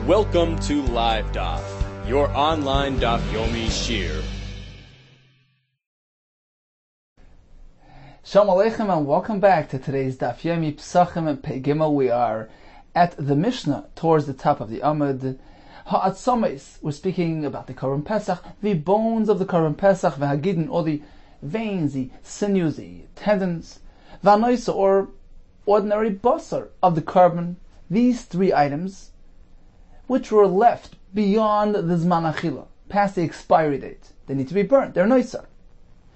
Welcome to Live Daf, your online Daf Yomi Shir. Shalom Aleichem and welcome back to today's Daf Yomi Pesachim and Pei Gimel. We are at the Mishnah towards the top of the Amud. Ha'atzomes, we're speaking about the Korban Pesach, the bones of the Korban Pesach, v'hagidin, all the veins, the sinews, the tendons, v'anoisa, or ordinary basar of the Korban. These three items, which were left beyond the Zman Achila, past the expiry date, they need to be burnt. They're noisar.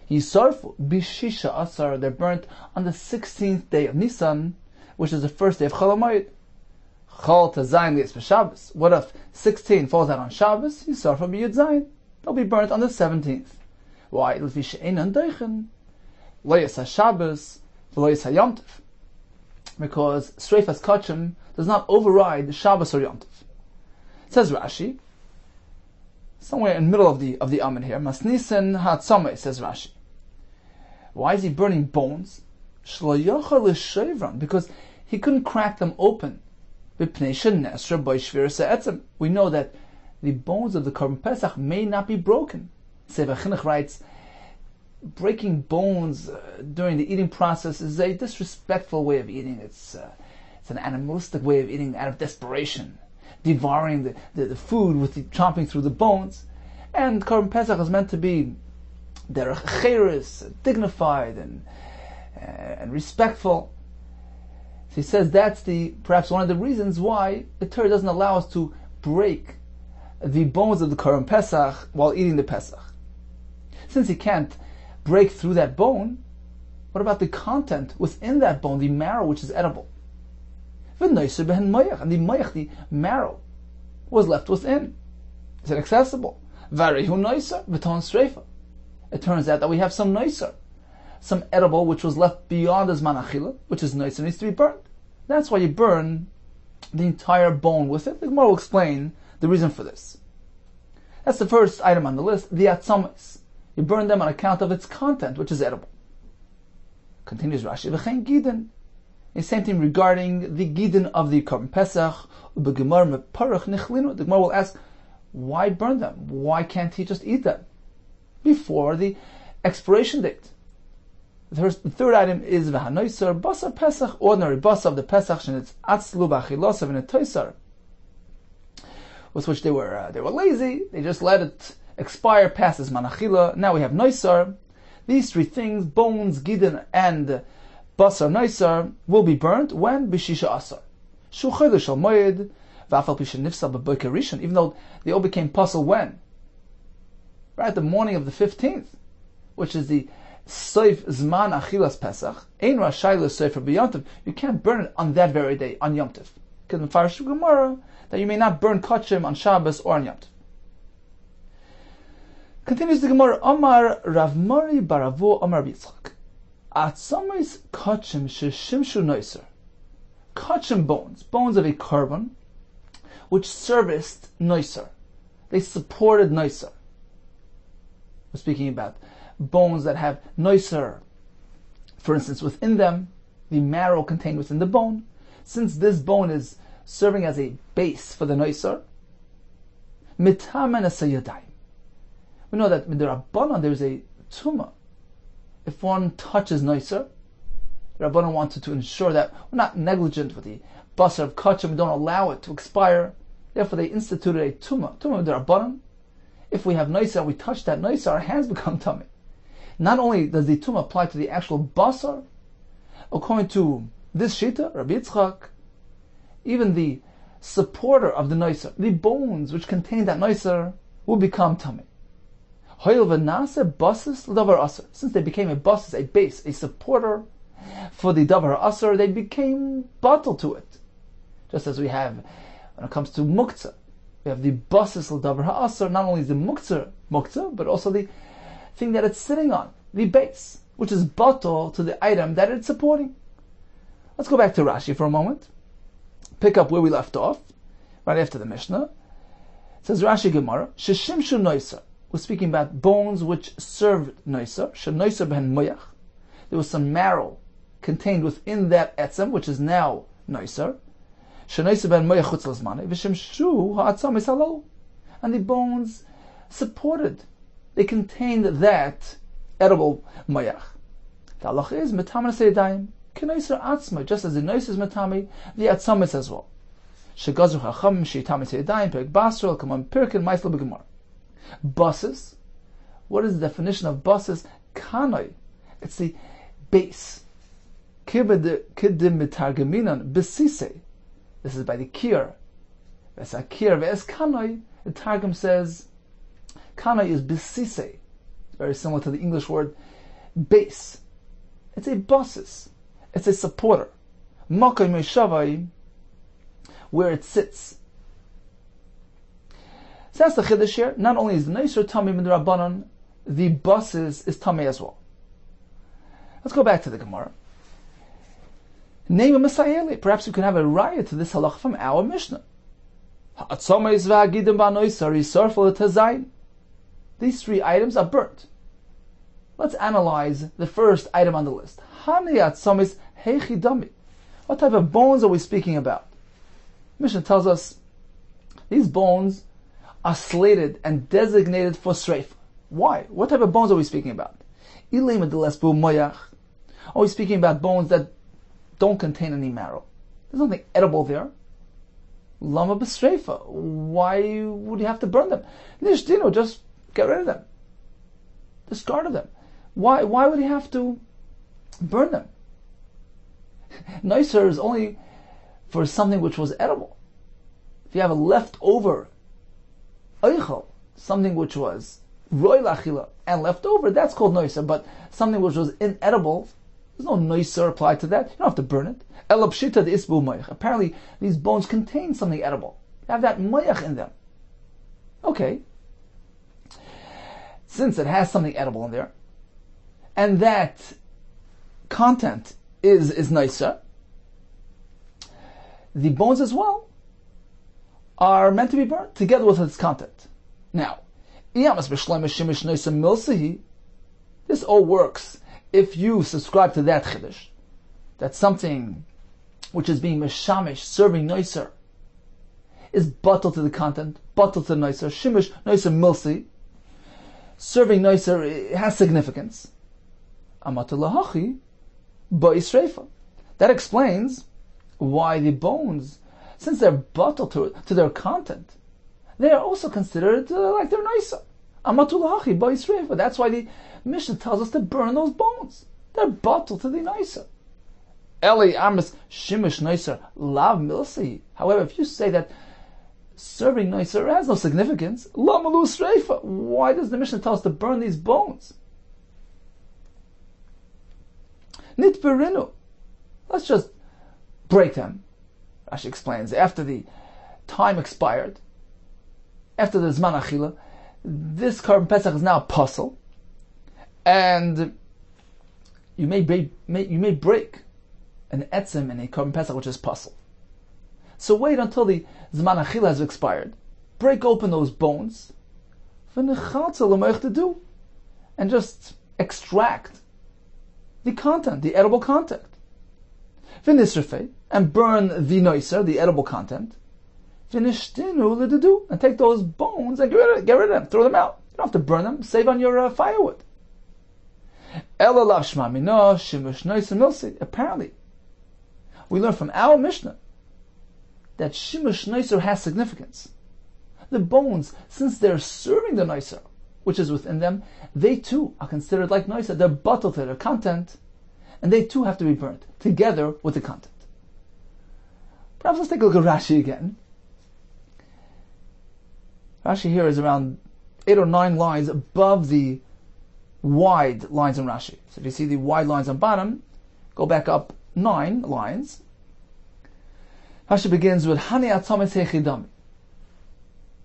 Yisarfu bishisha asar, they're burnt on the 16th day of Nisan, which is the first day of Chol HaMoed. Chol Tazayin Lias B'Shabbos. What if 16 falls out on Shabbos? Yisarfu b'Yud Zayin. They'll be burnt on the 17th. Why? L'fi she'enan doichen lo yis HaShabbos v'lo yis HaYom Tov. Because Sreifas Kachim does not override the Shabbos or Yom Tov. It says Rashi, somewhere in the middle of the Amud here, Masnisen Ha'atzomeh, says Rashi. Why is he burning bones? Shlo yochel l'shoivran, because he couldn't crack them open. B'pnei shenesra by shviras ha'etzem. We know that the bones of the Korban Pesach may not be broken. Sefer Chinuch writes, breaking bones during the eating process is a disrespectful way of eating. It's an animalistic way of eating out of desperation, devouring the food with the chomping through the bones. And Korban Pesach is meant to be derech cheres, dignified and respectful. So he says that's perhaps one of the reasons why the Torah doesn't allow us to break the bones of the Korban Pesach while eating the Pesach. Since he can't break through that bone, what about the content within that bone, the marrow, which is edible? And the moyach, the marrow, was left within. Is it accessible? It turns out that we have some noiser, some edible which was left beyond the Zman Achila, which is noiser, needs to be burned. That's why you burn the entire bone with it. The Gemara will explain the reason for this. That's the first item on the list, the atzomes. You burn them on account of its content, which is edible. Continues Rashi, v'chein gidin. The same thing regarding the gidin of the Korban Pesach. The Gemara will ask, why burn them? Why can't he just eat them before the expiration date? The third item is v'hanoiser basar Pesach, ordinary basar of the Pesach, and it's atzlu b'achilosav in a toisar, with which they were lazy. They just let it expire past his manachila. Now we have noisar. These three things, bones, gidin, and basar noisar, will be burnt when b'shisha asar. Shu chodesh shel moed v'afal pi shenifsal b'boker rishon. Even though they all became puzzle when? Right, the morning of the 15th, which is the Soif Zman Achilas Pesach. Ein Rashai L'Sofer B'Yom Tov. You can't burn it on that very day, on Yom Tov. Because in Farash Gemara, that you may not burn Kachim on Shabbos or on Yom Tov. Continues the Gemara, Omar Rav Mari Baravo Omar Yitzchak. Atzomes Kachim Sheshimshu Noiser. Kachim bones of a korban, which serviced Noiser. They supported Noiser. We're speaking about bones that have noiser, for instance, within them, the marrow contained within the bone. Since this bone is serving as a base for the noiser, mitamen asayadayim. We know that with the Rabbanon there's a tumah. If one touches noiser, the Rabbanon wanted to ensure that we're not negligent with the basar of kachim, we don't allow it to expire. Therefore they instituted a tumah. Tumah with the Rabbanon. If we have noiser, we touch that noiser, our hands become tummy. Not only does the tumah apply to the actual basar, according to this shita, Rabbi Yitzchak, even the supporter of the noiser, the bones which contain that noiser, will become tummy. Since they became a basis, a base, a supporter for the davar asar, they became batal to it. Just as we have when it comes to muktzah. We have the basis l'davar ha'asar. Not only is the muktzah, but also the thing that it's sitting on, the base, which is batal to the item that it's supporting. Let's go back to Rashi for a moment. Pick up where we left off, right after the Mishnah. It says Rashi Gemara, Sheshimshu noiser. We're speaking about bones which served noiser. Shenoiser behen moyach. There was some marrow contained within that etzem, which is now noiser. And the bones supported, they contained that edible mayach. The halacha is metamas yadayim k'noiser atzma, just as the noiser is metami, the atzamis as well. Shegazru chachamim sheitamis yadayim perek basrel kamam pirkin ma'isel b'gemar. Basis. What is the definition of basis? Kanoi. It's the base. Kidim mitargaminan besise. This is by the kir. Vesakir ves kanoi. The Targum says kanoi is besise. Very similar to the English word base. It's a basis. It's a supporter. Makai meishavai, where it sits. So that's the chiddush here. Not only is the noiser tamei min rabbanon, the basis is tamei as well. Let's go back to the Gemara. Name a Messiah. Perhaps we can have a raya to this halach from our Mishnah. These three items are burnt. Let's analyze the first item on the list. What type of bones are we speaking about? Mishnah tells us these bones are slated and designated for sreifa. Why? What type of bones are we speaking about? Are we speaking about bones that don't contain any marrow? There's nothing edible there. Lama b'sreifa. Why would you have to burn them? Nishdino, just get rid of them. Discard them. Why would you have to burn them? Noiser is only for something which was edible. If you have a leftover oichel, something which was roy lachila and leftover, that's called noiser. But something which was inedible, there's no noiser applied to that. You don't have to burn it. Elapshita the isbu mayach. Apparently, these bones contain something edible. You have that mayach in them. Okay. Since it has something edible in there, and that content is nicer, the bones as well are meant to be burnt together with its content. Now, this all works if you subscribe to that chiddush, that something which is being meshamish, serving noiser, is bottled to the content, bottled to the noiser, shimish noiser milsi, serving noiser, it has significance. Amatulahachi ba'isreifa. That explains why the bones, since they're bottled to their content, they are also considered like they're noiser. Amatulahachi ba'isreifa. That's why the Mishnah tells us to burn those bones. They're bottled to the noiser. Eli amas shimish noiser lav milsi. However, if you say that serving noiser has no significance, lamalu sreifa. Why does the Mishnah tell us to burn these bones? Nitberinu. Let's just break them. Rashi explains, after the time expired, after the Zman Achila, this Korban Pesach is now a puzzle, and you may break an etzim in a Korban Pesach which is puzzle. So wait until the Zman Achila has expired, break open those bones, and just extract the content, the edible content. And burn the noiser, the edible content. And take those bones and get rid of them, throw them out. You don't have to burn them, save on your firewood. Apparently, we learn from our Mishnah that shimush noiser has significance. The bones, since they're serving the noiser, which is within them, they too are considered like noiser. They're bottled to their content, and they too have to be burnt together with the content. Perhaps let's take a look at Rashi again. Rashi here is around 8 or 9 lines above the wide lines in Rashi. So if you see the wide lines on bottom, go back up 9 lines. Rashi begins with Hani Atzomes Hechidami.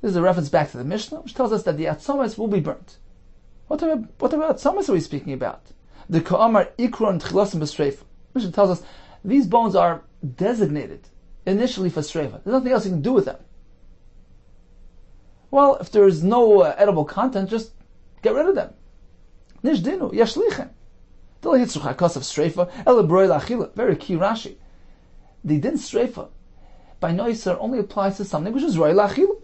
This is a reference back to the Mishnah, which tells us that the Atzomes will be burnt. What type of Atzomes are we speaking about? The Ka'amar Ikron Tchilosim B'Streifa. Mishnah tells us these bones are designated initially for Streifa. There's nothing else you can do with them. Well, if there is no edible content, just get rid of them. Nishdinu, yashlichem. Very key Rashi. The din Streifa by noiser only applies to something which is roy lachil,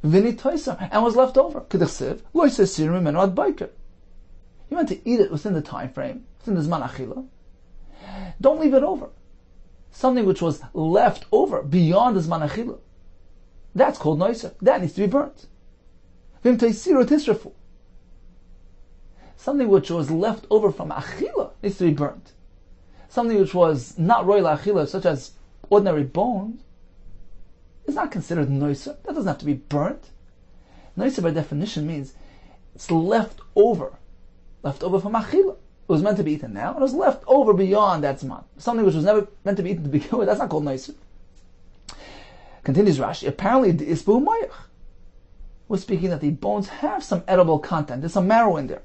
vini toiser, and was left over. K'dichsiv loiser sirim menu ad biker. You want to eat it within the time frame, within the zman achila. Don't leave it over. Something which was left over beyond the zman achila, that's called noiser. That needs to be burnt. Vim teisiru tisrafu. Something which was left over from achila needs to be burnt. Something which was not roy lachila, such as ordinary bones, is not considered noiser. That doesn't have to be burnt. Noiser by definition means it's left over from achila. It was meant to be eaten now, and it was left over beyond that zman. Something which was never meant to be eaten to begin with, that's not called noiser. Continues Rashi, apparently the isbu mayach was speaking that the bones have some edible content, there's some marrow in there.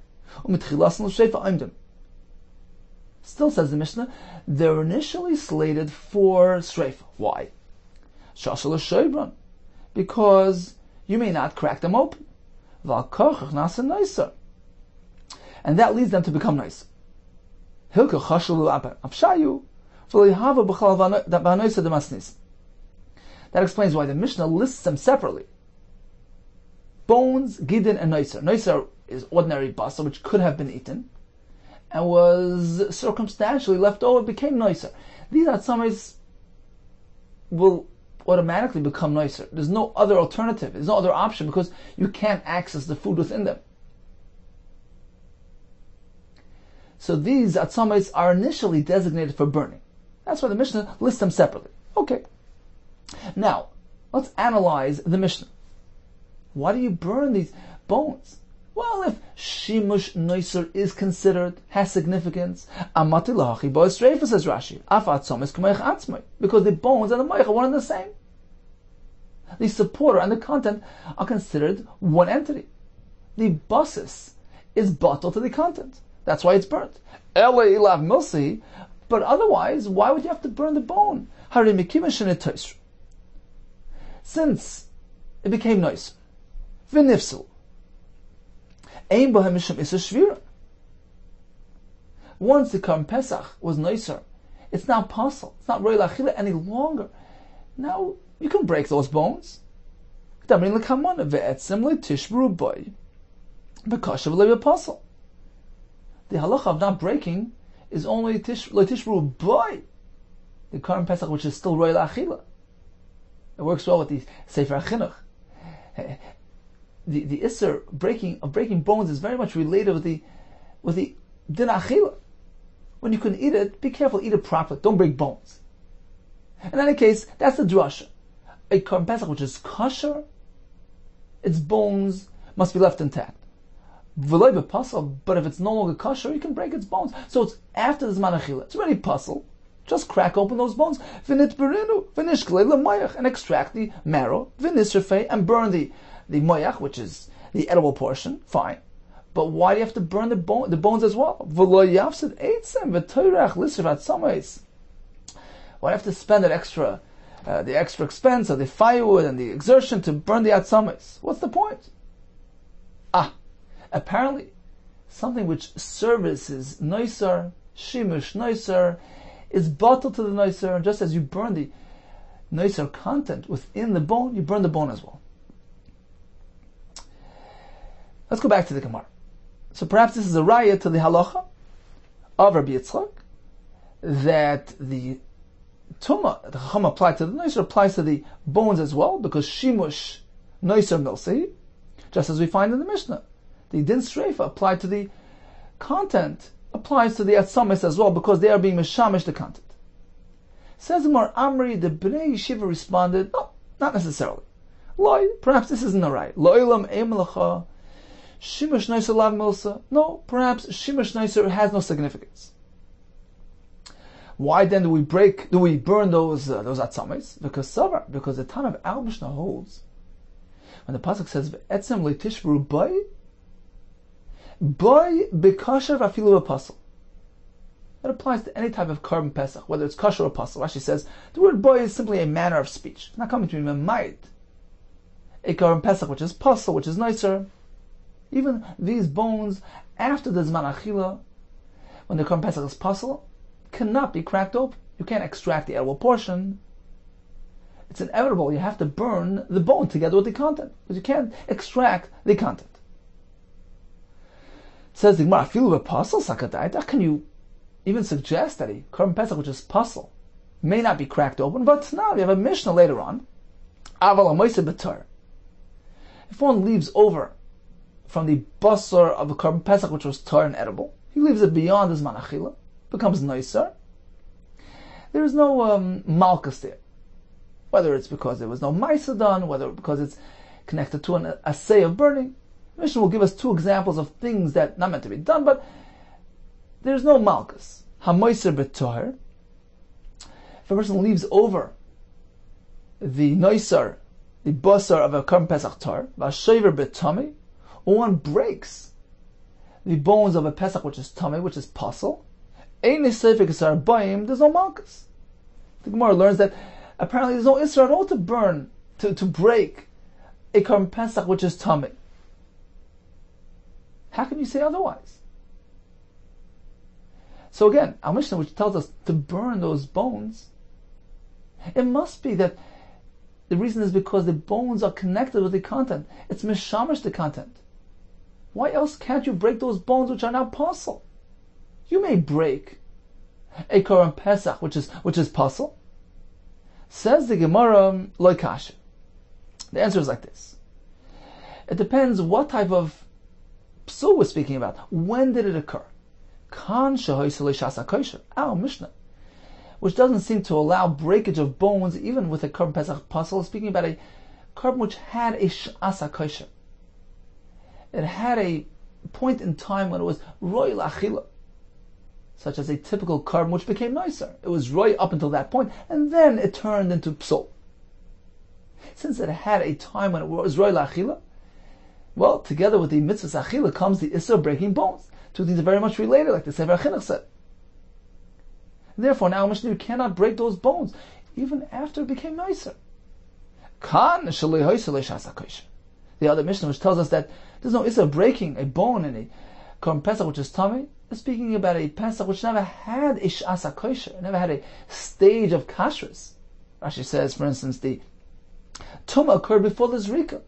Still says the Mishnah, they're initially slated for Sreifa. Why? Because you may not crack them open. And that leads them to become nice. That explains why the Mishnah lists them separately. Bones, gidin, and noiser. Noiser is ordinary basar, which could have been eaten, and was circumstantially left over, became noiser. These atzames will automatically become noiser. There's no other alternative. There's no other option because you can't access the food within them. So these atzames are initially designated for burning. That's why the Mishnah lists them separately. Okay. Now, let's analyze the Mishnah. Why do you burn these bones? Well, if shimush noiser is considered, has significance, amati lahachi bo'es streifa, says Rashi, afat somes k'moich atzmai, because the bones and the moich are one and the same. The supporter and the content are considered one entity. The basis is batal to the content. That's why it's burnt. Ele ilav milsi, but otherwise, why would you have to burn the bone? Hari mikiva shenet toisru. Since it became noiser, v'nifsul, ein bohem mishum isur shvira. Once the Karm Pesach was noiser, it's now possible. It's not roy lachila any longer. Now you can break those bones. Damrin l'kamana ve'etzem le'tishbru boy b'kashav le'apostle. The halacha of not breaking is only le'tishbru boy, the Karm Pesach, which is still roy lachila. It works well with the Sefer HaChinuch. The Isser of breaking bones is very much related with the Din Achila. When you can eat it, be careful, eat it properly. Don't break bones. In any case, that's the drasha. A Karm Pesach which is kosher, its bones must be left intact. V'loi b'pasal, but if it's no longer kosher, you can break its bones. So it's after the Zman Achila. It's already pasal. Just crack open those bones, and extract the marrow, and burn the moyach, which is the edible portion. Fine, but why do you have to burn the bones as well? Why do you have to spend that extra, the extra expense of the firewood and the exertion to burn the atzames? What's the point? Apparently, something which services noiser, shimush noiser, is bottled to the noiser, and just as you burn the noiser content within the bone, you burn the bone as well. Let's go back to the Gemara. So perhaps this is a raya to the halacha of Rabbi Yitzchak, that the tumah, the chacham applied to the noiser, applies to the bones as well, because shimush noiser milsi, just as we find in the Mishnah. The din streifa applied to the content applies to the atzames as well, because they are being meshamish the content. Says Mar Amri, the Bnei Yeshiva responded, no, not necessarily. Loi, perhaps this isn't right. Lo'ilam eimelacha, shimush noiser lav milsa. No, perhaps shimush noiser has no significance. Why then do we burn those atzames? Because the Tan of Al Mishnah holds, when the pasuk says ve'etzem le'tishbru bay, boy bekasher afilu apostle. That applies to any type of Karm Pesach, whether it's kosher or apostle. Rashi says the word boy is simply a manner of speech. It's not coming to be a Karm Pesach, which is apostle, which is nicer. Even these bones, after the Zman Achila, when the Karm Pesach is apostle, cannot be cracked open. You can't extract the edible portion. it's inevitable. You have to burn the bone together with the content, because you can't extract the content. Says the Gemara, "Filu b'pasal sakadayta." Can you even suggest that a Korban Pesach which is pasal may not be cracked open? But now we have a Mishnah later on. Aval amoyse b'tor. If one leaves over from the basar of a Korban Pesach which was tar and edible, he leaves it beyond his manachila, becomes nicer. There is no malchus there. Whether it's because there was no maisa done, whether because it's connected to an assay of burning. Mishnah will give us two examples of things that not meant to be done, but there's no malchus. Hamoiser b'toher. If a person leaves over the noisar, the basar of a Korban Pesach tar, v'ashover b'tamei, or one breaks the bones of a Pesach which is tamei, which is pasal, ein nisefik isar bayim, there's no malchus. The Gemara learns that apparently there's no isra at all to burn, to break a Korban Pesach which is tamei. How can you say otherwise? So again, our Mishnah which tells us to burn those bones, it must be that the reason is because the bones are connected with the content. It's mishamish the content. Why else can't you break those bones which are now pasal? You may break a Korban Pesach which is pasal. Says the Gemara, loy kasha. The answer is like this. It depends what type of psul we're speaking about. When did it occur? Kan shehoysele shasa kosher. Our Mishnah, which doesn't seem to allow breakage of bones even with a Korban Pesach pasal, speaking about a Korban which had a shasa kosher. It had a point in time when it was roy l'achila, such as a typical Korban which became nicer. It was roy up until that point, and then it turned into psul. Since it had a time when it was roy l'achila, well, together with the mitzvah achila comes the issur of breaking bones. Two things are very much related, like the Sefer HaChinuch said. Therefore, now Mishnah, you cannot break those bones, even after it became nicer. Kan shalei hoysele shasa kosher. The other Mishnah which tells us that there's no issur of breaking a bone in a Korban Pesach which is tamei, is speaking about a Pesach which never had a shasa kosher, never had a stage of kashrus. Rashi says, for instance, the tumah occurred before the zrika.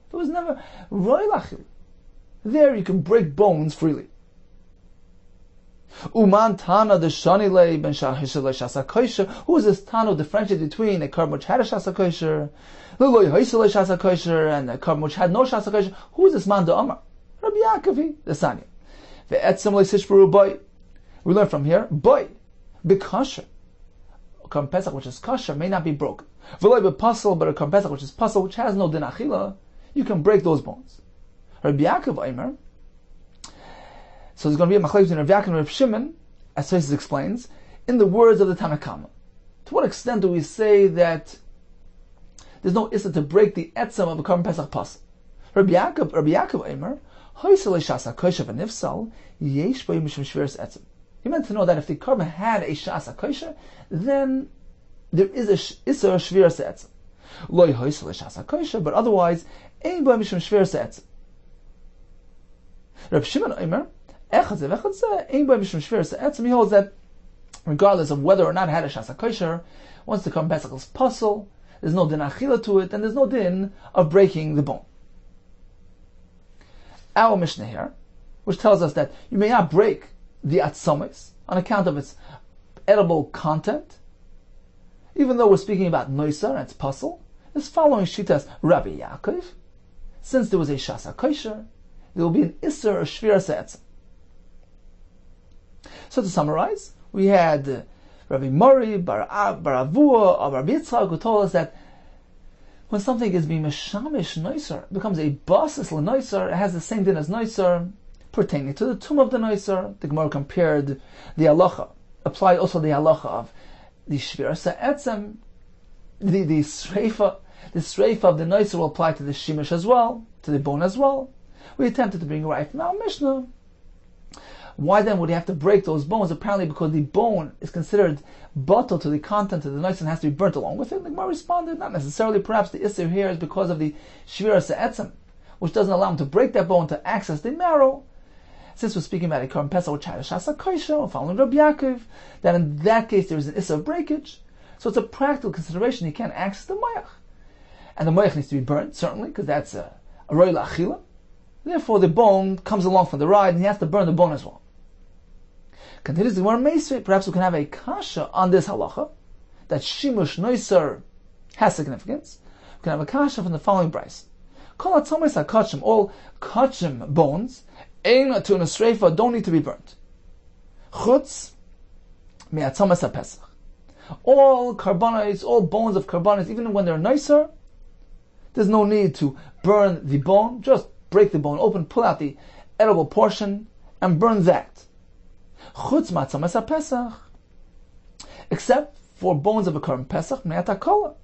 There was never roy lachil. There you can break bones freely. Uman Tana the Shanile ben Shahishale Shasa Kosher. Who is this Tana differentiated between a Korban which had a Shasa Kosher, Luloi Haisale Shasa Kosher, and a Korban which had no Shasa Kosher? Who is this man the Amar? Rabbi Yaakov the Sanya. Ve'etzem le'sishburu boy. We learn from here, boy, be kosher. A Korban Pesach which is kosher may not be broken. V'loi be pasal, but a Korban Pesach which is pasal, which has no din achila, you can break those bones. Rabbi Yaakov Aimer. So there's going to be a machlokes between Rabbi Yaakov and Rabbi Shimon, as Tosfos explains, in the words of the Tanna Kama. To what extent do we say that there's no issa to break the etzem of a Korban Pesach pasal? Rabbi Yaakov Aimer, hoysele shasa kosher v'nifsal yesh bo mishum shveres etzem. He meant to know that if the Korban had a shasa kosher, then there is a issa shveres etzem. Loy hoysele shasa kosher, but otherwise ein bo mishum shveres etzem. Rabbi Shimon Aimer, he holds that regardless of whether or not it had a shasa kosher, once the Korban Pesach is pasal, there's no din achila to it, and there's no din of breaking the bone. Our Mishnah here, which tells us that you may not break the atzomis on account of its edible content, even though we're speaking about noisar and it's pasal, is following Shitas Rabbi Yaakov. Since there was a shasa kosher, there will be an isser of shviras etzem. So to summarize, we had Rabbi Mori, Bar Avua, or Rabbi Yitzchak, who told us that when something is being meshamish noiser, it becomes a basis l'noiser, it has the same din as noiser, pertaining to the tomb of the noiser. The Gemara compared the halacha, applied also the halacha of the shviras etzem, the sreifa of the noiser will apply to the shimish as well, to the bone as well. We attempted to bring right from our Mishnah. Why then would he have to break those bones? Apparently because the bone is considered batal to the content of the noiser and has to be burnt along with it. The Gemara responded, not necessarily. Perhaps the issue here is because of the shviras etzem, which doesn't allow him to break that bone to access the marrow. Since we're speaking about a Korban Pesach which had a shasa kosher, following Rabbi Yaakov, that in that case there is an issue of breakage. So it's a practical consideration. You can't access the mayach. And the mayach needs to be burnt, certainly, because that's a roy la'achila. Therefore, the bone comes along for the ride, and he has to burn the bone as well. Continues the Gemara Meisvei. Perhaps we can have a kasha on this halacha, that shimush noiser has significance. We can have a kasha from the following brayso. Kol atzomes hakachim, all kachim bones, ein to an asreifa, don't need to be burnt. Chutz me'atzomes hapesach. All karbonos, all bones of karbonos, even when they're nicer, there's no need to burn the bone. Just break the bone open, pull out the edible portion, and burn that. Chutz me'atzomes hapesach. Except for bones of a korban pesach, me'atakola.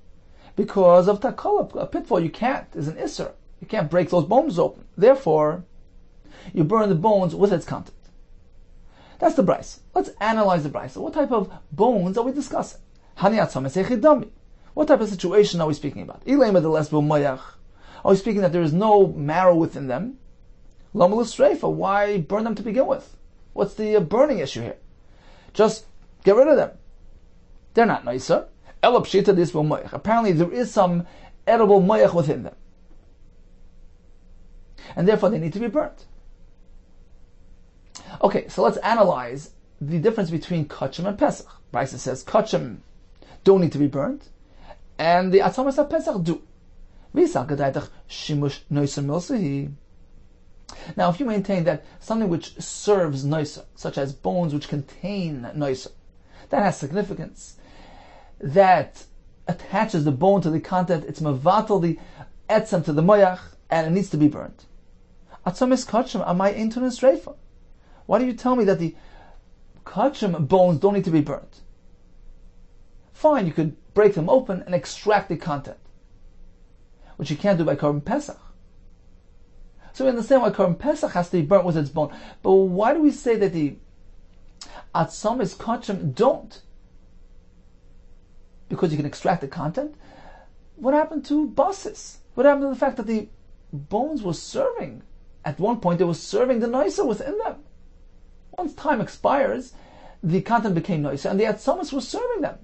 Because of takola, a pitfall, you can't, is an isser. You can't break those bones open. Therefore, you burn the bones with its content. That's the brayso. Let's analyze the brayso. What type of bones are we discussing? What type of situation are we speaking about? Are we speaking that there is no marrow within them? Why burn them to begin with? What's the burning issue here? Just get rid of them. They're not nicer. Apparently there is some edible mayach within them. And therefore they need to be burnt. Okay, so let's analyze the difference between kachim and pesach. Brayso says kachim don't need to be burnt, and the atzomes pesach do. Now, if you maintain that something which serves noiser, such as bones which contain noiser, that has significance, that attaches the bone to the content, it's mevatel the etzem to the moyach, and it needs to be burnt. Atzomes kachim amai intun esreifa. Why do you tell me that the kachim bones don't need to be burnt? Fine, you could break them open and extract the content, which you can't do by korban pesach. So we understand why korban pesach has to be burnt with its bone. But why do we say that the atzomes kachim don't? Because you can extract the content. What happened to basis? What happened to the fact that the bones were serving? At one point, they were serving the noiser within them. Once time expires, the content became noiser, and the atzomes was serving them.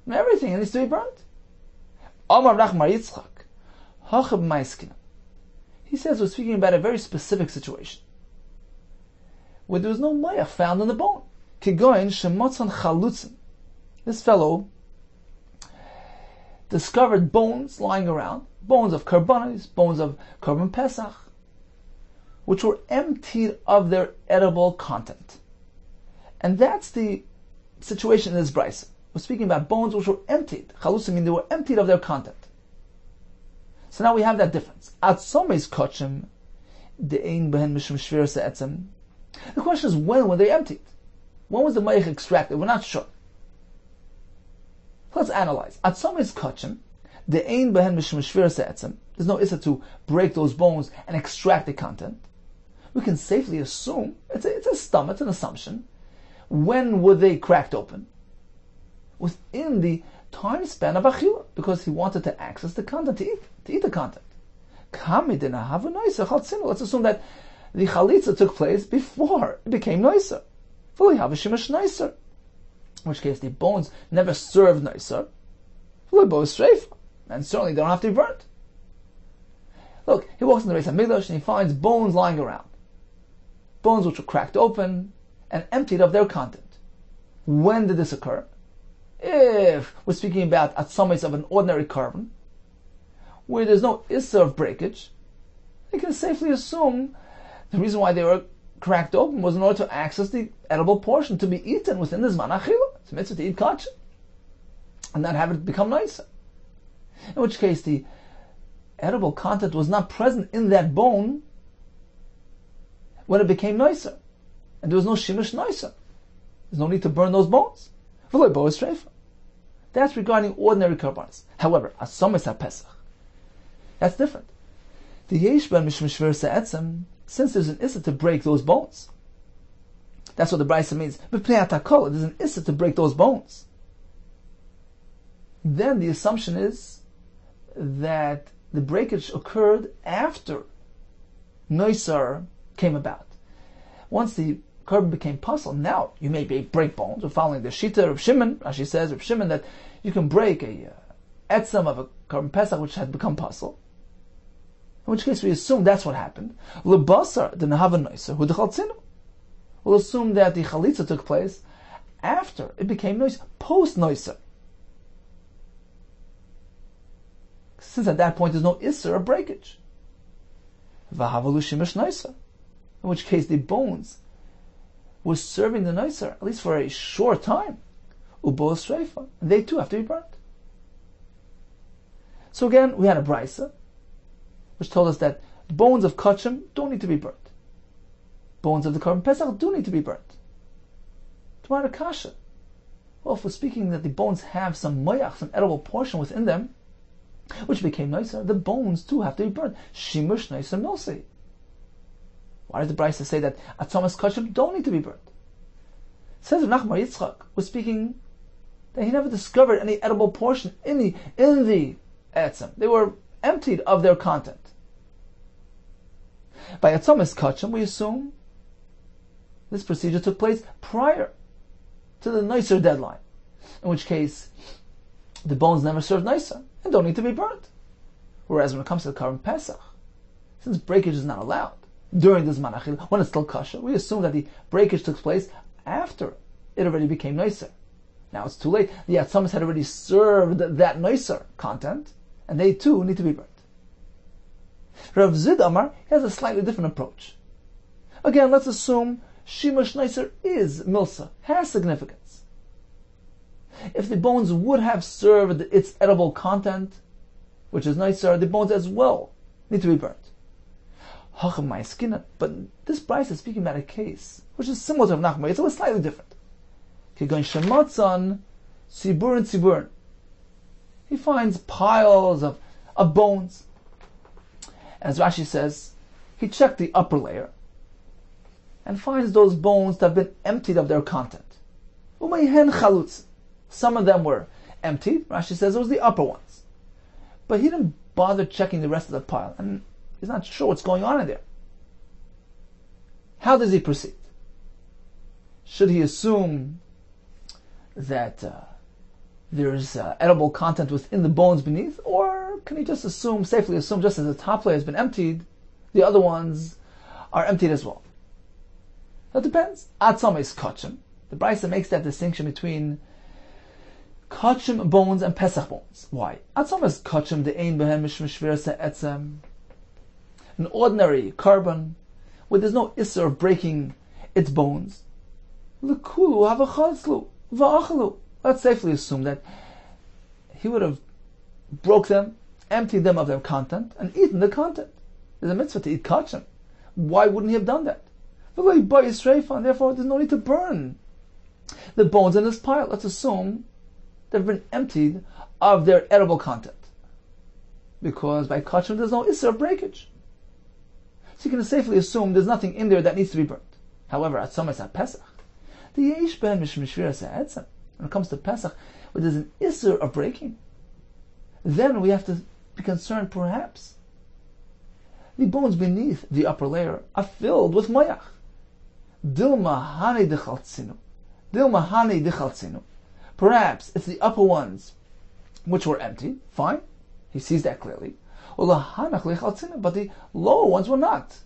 And everything needs to be burnt. Amar Rachmar Yitzchak, Hachab Maiskina. He says we're speaking about a very specific situation, where there was no mayach found in the bone. Kigoin shemotzon chalutzin. This fellow discovered bones lying around, bones of karbonos, bones of korban pesach, which were emptied of their edible content. And that's the situation in this brayso. We're speaking about bones which were emptied. Chalusim mean they were emptied of their content. So now we have that difference. Atzomes kachim de'ein behen mishum shviras ha'etzem. The question is, when were they emptied? When was the mayach extracted? We're not sure. Let's analyze. Atzomes kachim de'ein behen mishum shviras ha'etzem. There's no issa to break those bones and extract the content. We can safely assume, it's a stomach, it's an assumption. When were they cracked open? Within the time span of achila, because he wanted to access the content, to eat the content. Let's assume that the chalitza took place before it became noiser. Fully have a shimash noiser. In which case the bones never served noiser. Fully bo streifa. And certainly they don't have to be burnt. Look, he walks in the Beis HaMikdash and he finds bones lying around. Bones which were cracked open and emptied of their content. When did this occur? If we're speaking about atzomes of an ordinary carbon, where there's no issa of breakage, you can safely assume the reason why they were cracked open was in order to access the edible portion to be eaten within the zman achila. It's a mitzvah to eat kachim and not have it become nicer. In which case the edible content was not present in that bone when it became nicer, and there was no shimush nicer. There's no need to burn those bones. That's regarding ordinary karbanos. However, atzomes hapesach, that's different. The yesh ben mishum shviras ha'etzem, since there's an issa to break those bones. That's what the brayso means. There's an issa to break those bones. Then the assumption is that the breakage occurred after noisar came about. Once the carbon became puzzle. Now you may break bones. We're following the Shita of Shimon. Rashi says of Shimon that you can break a etzem of a carbon pesach which had become puzzle. In which case we assume that's what happened. Lebasar didn't have a noiser who dechaltzinu. We'll assume that the chalitza took place after it became noiser, post noiser. Since at that point there's no isser or breakage. V'havalu shimish noiser. In which case the bones were serving the noiser, at least for a short time. Ubo streifa. And they too have to be burnt. So again, we had a brisa, which told us that bones of kachim don't need to be burnt. Bones of the carbon pesach do need to be burnt. Tomorrow kasha. Well, if we're speaking that the bones have some moyach, some edible portion within them, which became nicer, the bones too have to be burnt. Shimush nicer milsei. Why does the brisa say that atzamas kachim don't need to be burnt? It says Nachman Yitzchak was speaking that he never discovered any edible portion in the etzem. They were emptied of their content. By atzamas kachim, we assume this procedure took place prior to the nicer deadline, in which case the bones never served nicer and don't need to be burnt. Whereas when it comes to the carbon pesach, since breakage is not allowed during this manachil, when it's still kosher, we assume that the breakage took place after it already became nicer. Now it's too late. The atzamas had already served that nicer content, and they too need to be burnt. Rav Zid Amar has a slightly different approach. Again, let's assume Shimush Nicer is milsa, has significance. If the bones would have served its edible content, which is nicer, the bones as well need to be burnt. But this brisa is speaking about a case which is similar to Rav Nachman. It's slightly different. Siburin. He finds piles of bones. As Rashi says, he checked the upper layer and finds those bones to have been emptied of their content. Some of them were emptied. Rashi says it was the upper ones. But he didn't bother checking the rest of the pile, and he's not sure what's going on in there. How does he proceed? Should he assume that there's edible content within the bones beneath, or can he just safely assume, just as the top layer has been emptied, the other ones are emptied as well? That depends. Atzames kachim. The brisa makes that distinction between kachim bones and pesach bones. Why? Atzames kachim the ein behem mishmishvirasa etzem. An ordinary carbon, where there's no isser of breaking its bones. Lekulu havachatzlu va'achalu. Let's safely assume that he would have broke them, emptied them of their content, and eaten the content. There's a mitzvah to eat kachim. Why wouldn't he have done that? And therefore there's no need to burn the bones in this pile. Let's assume they've been emptied of their edible content, because by kachim there's no isser of breakage. So you can safely assume there's nothing in there that needs to be burnt. However, at Tzomas at Pesach, the yesh ben mishmishviras ha'etzem, when it comes to Pesach, where there's an isser of breaking, then we have to be concerned perhaps the bones beneath the upper layer are filled with moyach. Dilma hani dechaltzinu. Perhaps it's the upper ones which were empty. Fine, he sees that clearly. But the lower ones were not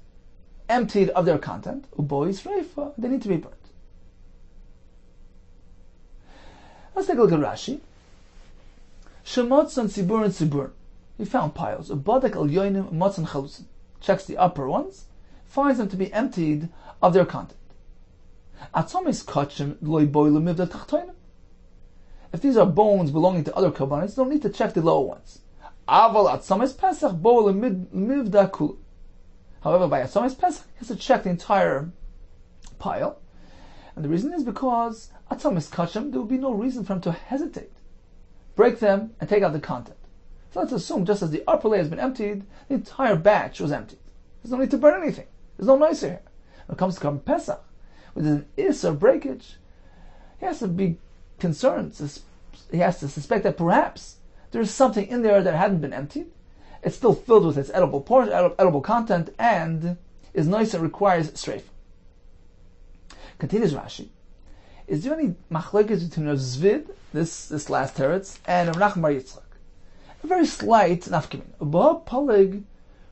emptied of their content. They need to be burnt. Let's take a look at Rashi. Shemotzan tzibur. He found piles. Ubadek al yoinim motzan chalusin. Checks the upper ones, finds them to be emptied of their content. Atzomis kachim loy boilu mivda tachtoinim. If these are bones belonging to other kabbanis, don't need to check the lower ones. Aval atzomis pesach boilu mivda kulu. However, by atzomis pesach, he has to check the entire pile, and the reason is because atzomis kachim, there will be no reason for him to hesitate, break them, and take out the content. So let's assume just as the upper layer has been emptied, the entire batch was emptied. There's no need to burn anything. There's no nicer here. When it comes to carbon pesach, with an isser breakage, he has to be concerned. He has to suspect that perhaps there's something in there that hadn't been emptied. It's still filled with its edible portion, edible content, and is nicer, requires strafe. Continues Rashi. Is there any machlokes between Rav Zvid, this last teretz, and Rav Nachman Bar Yitzchak? A very slight nafkamin. Uba palig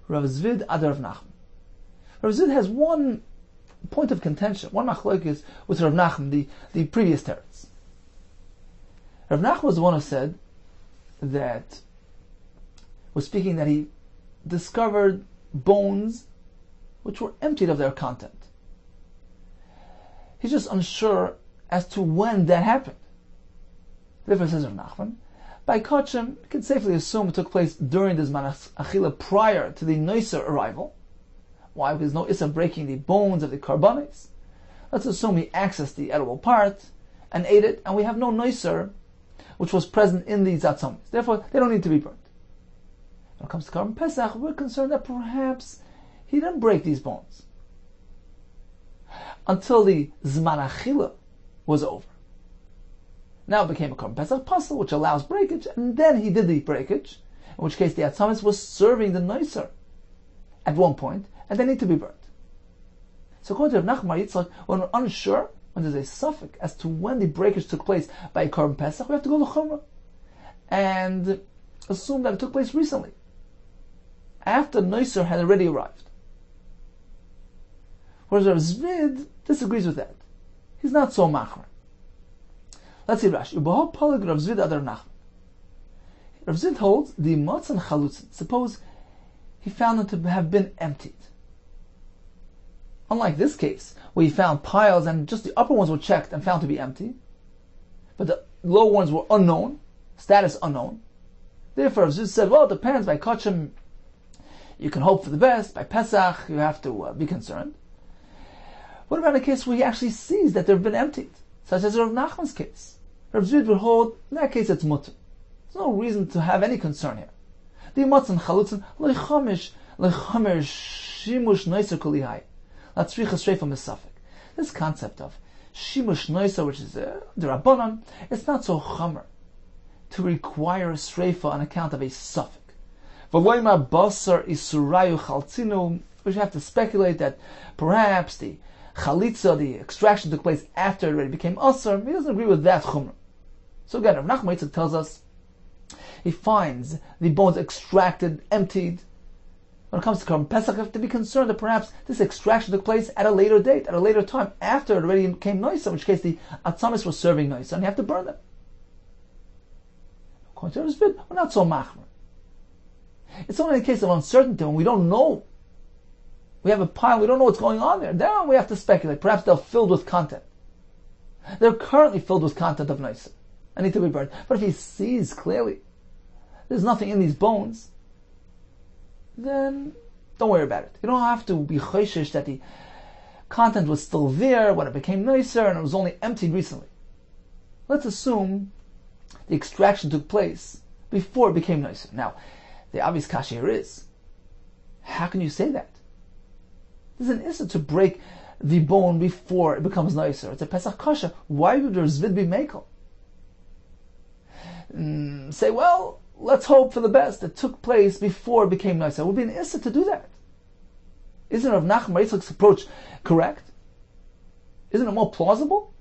Rav Zvid ad Rav Nachman. Rav Zvid has one point of contention, one machlokes with Rav Nachman, the previous teretz. Rav Nachman was the one who said that, was speaking that he discovered bones which were emptied of their content. He's just unsure as to when that happened. Therefore, says Rav Nachman, by Kachim, you can safely assume it took place during the Zman Achila prior to the Noiser arrival. Why? Because no Issa breaking the bones of the Karbanis. Let's assume he accessed the edible part and ate it, and we have no Noiser which was present in the Zatzomis. Therefore, they don't need to be burnt. When it comes to Karban Pesach, we're concerned that perhaps he didn't break these bones until the Zman Achila was over. Now it became a Karban Pesach puzzle, which allows breakage, and then he did the breakage, in which case the Atzamis was serving the Noiser at one point, and they need to be burnt. So according to Rav Nachman Bar Yitzchak, when we're unsure, when there's a suffix as to when the breakage took place by a Karban Pesach, we have to go to Chumrah and assume that it took place recently, after Noiser had already arrived. Whereas Rav Zvid disagrees with that. He's not so machmer. Let's see Rashi. Ubahol palig Rav Zvid ad Rav Nachman. Rav Zvid holds the matzah and chalutzin. Suppose he found them to have been emptied. Unlike this case, where he found piles and just the upper ones were checked and found to be empty, but the lower ones were unknown, status unknown. Therefore, Rav Zvid said, well, it depends. By Kachim, you can hope for the best. By Pesach, you have to be concerned. What about a case where he actually sees that they've been emptied, such as Rav Nachman's case? Rav Zvid would hold, in that case, it's mutter. There's no reason to have any concern here. The matzah and chalutzin leichamish shimush noiser kulihai. Latzricha streifa misafik. This concept of shimush noiser, which is the rabbanon, it's not so chamer to require a streifa on account of a suffix. V'loima basar isurayu chaltzinu, which you have to speculate that perhaps the chalitza, the extraction, took place after it already became asar. He doesn't agree with that chumrah. So again, Rav Nachman Yitzchak tells us he finds the bones extracted, emptied. When it comes to Karban Pesach, you have to be concerned that perhaps this extraction took place at a later date, at a later time, after it already became noisa, in which case the Atzamis was serving noisa, and you have to burn them. According to Rav Zvid, we're not so machmer. It's only in a case of uncertainty when we don't know. We have a pile, we don't know what's going on there. Then we have to speculate. Perhaps they're filled with content. They're currently filled with content of noisa and need to be burned. But if he sees clearly there's nothing in these bones, then don't worry about it. You don't have to be choishish that the content was still there when it became nicer and it was only emptied recently. Let's assume the extraction took place before it became nicer. Now, the obvious kasha here is, how can you say that? There's an issue to break the bone before it becomes nicer. It's a Pesach kasha. Why would there Zvid be mekel? Say, well, let's hope for the best. It took place before it became nicer. It would be an issa to do that. Isn't Rav Nachman Bar Yitzchak's approach correct? Isn't it more plausible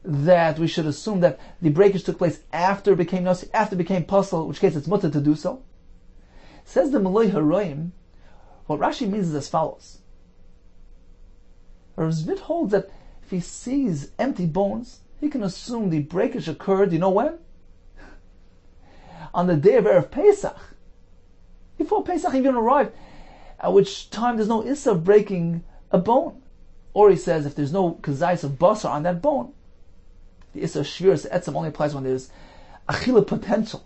that we should assume that the breakage took place after it became nicer, after it became puzzle, in which case it's mutter to do so? Says the Malay Haroim, what Rashi means is as follows. Rav Zvid holds that if he sees empty bones, he can assume the breakage occurred, you know when? On the day of Erev Pesach. Before Pesach even arrived, at which time there's no issa of breaking a bone. Or he says, if there's no kazais of basar on that bone, the issa of shviras etzem only applies when there's achila potential.